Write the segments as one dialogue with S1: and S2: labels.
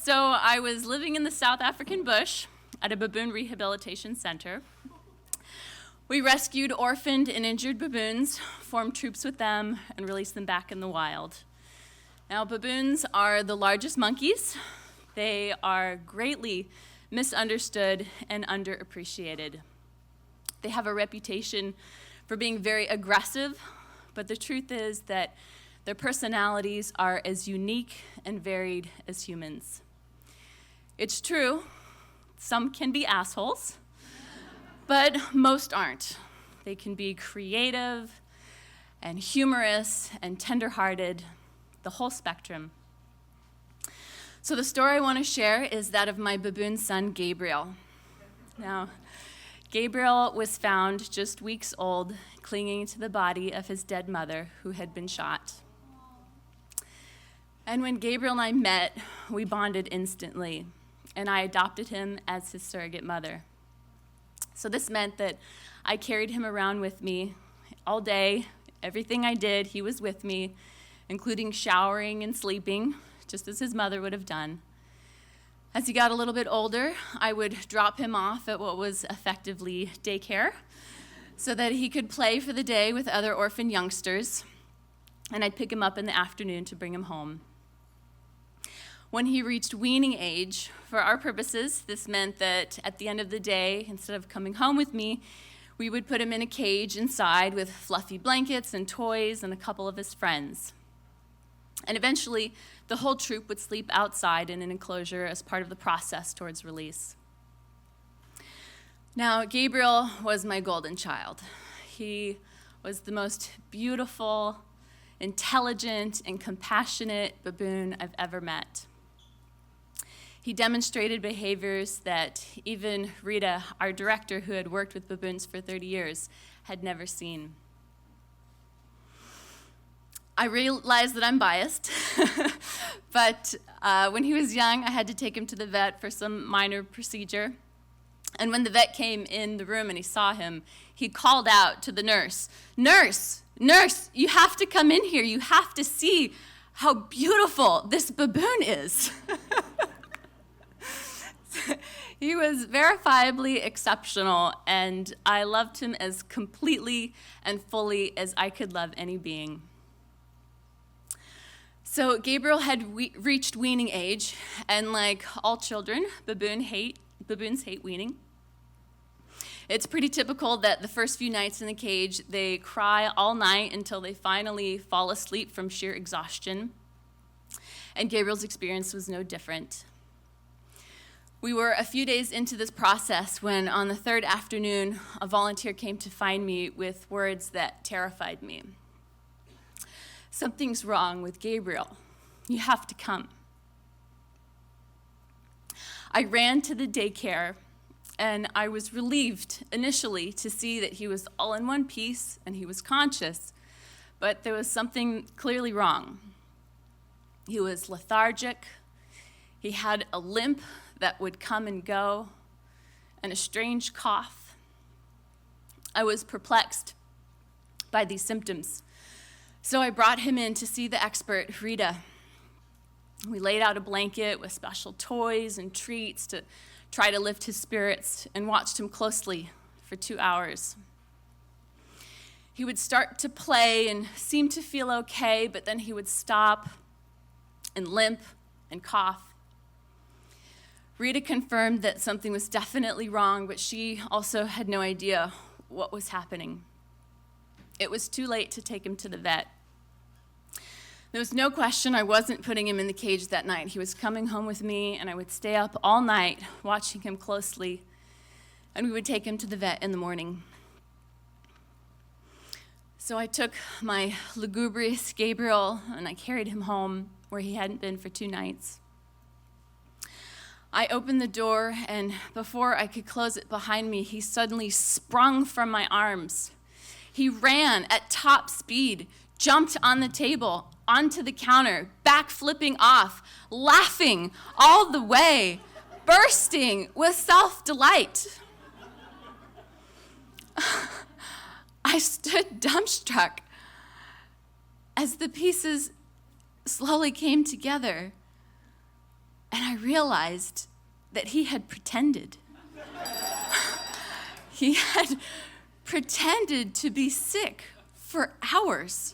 S1: So I was living in the South African bush at a baboon rehabilitation center. We rescued orphaned and injured baboons, formed troops with them, and released them back in the wild. Now, baboons are the largest monkeys. They are greatly misunderstood and underappreciated. They have a reputation for being very aggressive, but the truth is that their personalities are as unique and varied as humans. It's true, some can be assholes, but most aren't. They can be creative and humorous and tender-hearted, the whole spectrum. So the story I want to share is that of my baboon son, Gabriel. Now, Gabriel was found just weeks old, clinging to the body of his dead mother who had been shot. And when Gabriel and I met, we bonded instantly, and I adopted him as his surrogate mother. So this meant that I carried him around with me all day. Everything I did, he was with me, including showering and sleeping, just as his mother would have done. As he got a little bit older, I would drop him off at what was effectively daycare so that he could play for the day with other orphan youngsters, and I'd pick him up in the afternoon to bring him home. When he reached weaning age, for our purposes, this meant that at the end of the day, instead of coming home with me, we would put him in a cage inside with fluffy blankets and toys and a couple of his friends. And eventually, the whole troop would sleep outside in an enclosure as part of the process towards release. Now, Gabriel was my golden child. He was the most beautiful, intelligent, and compassionate baboon I've ever met. He demonstrated behaviors that even Rita, our director who had worked with baboons for 30 years, had never seen. I realize that I'm biased, but when he was young, I had to take him to the vet for some minor procedure. And when the vet came in the room and he saw him, he called out to the nurse, "Nurse, nurse, you have to come in here. You have to see how beautiful this baboon is." He was verifiably exceptional, and I loved him as completely and fully as I could love any being. So Gabriel had reached weaning age, and like all children, baboons hate weaning. It's pretty typical that the first few nights in the cage, they cry all night until they finally fall asleep from sheer exhaustion. And Gabriel's experience was no different. We were a few days into this process when, on the third afternoon, a volunteer came to find me with words that terrified me. "Something's wrong with Gabriel. You have to come." I ran to the daycare, and I was relieved initially to see that he was all in one piece and he was conscious, but there was something clearly wrong. He was lethargic. He had a limp that would come and go, and a strange cough. I was perplexed by these symptoms, so I brought him in to see the expert, Rita. We laid out a blanket with special toys and treats to try to lift his spirits and watched him closely for 2 hours. He would start to play and seem to feel okay, but then he would stop and limp and cough. Rita confirmed that something was definitely wrong, but she also had no idea what was happening. It was too late to take him to the vet. There was no question I wasn't putting him in the cage that night. He was coming home with me, and I would stay up all night watching him closely, and we would take him to the vet in the morning. So I took my lugubrious Gabriel, and I carried him home where he hadn't been for 2 nights. I opened the door, and before I could close it behind me, he suddenly sprung from my arms. He ran at top speed, jumped on the table, onto the counter, back-flipping off, laughing all the way, bursting with self-delight. I stood dumbstruck as the pieces slowly came together. And I realized that he had pretended. He had pretended to be sick for hours.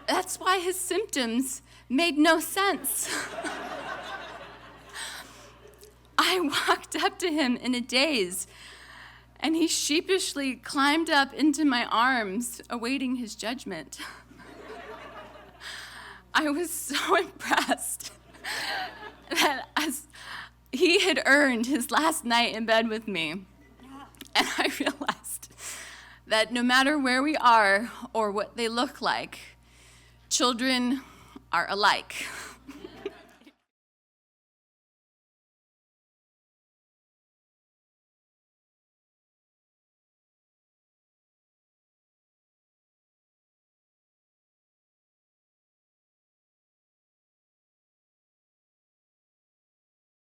S1: That's why his symptoms made no sense. I walked up to him in a daze, and he sheepishly climbed up into my arms, awaiting his judgment. I was so impressed that he had earned his last night in bed with me. And I realized that no matter where we are or what they look like, children are alike.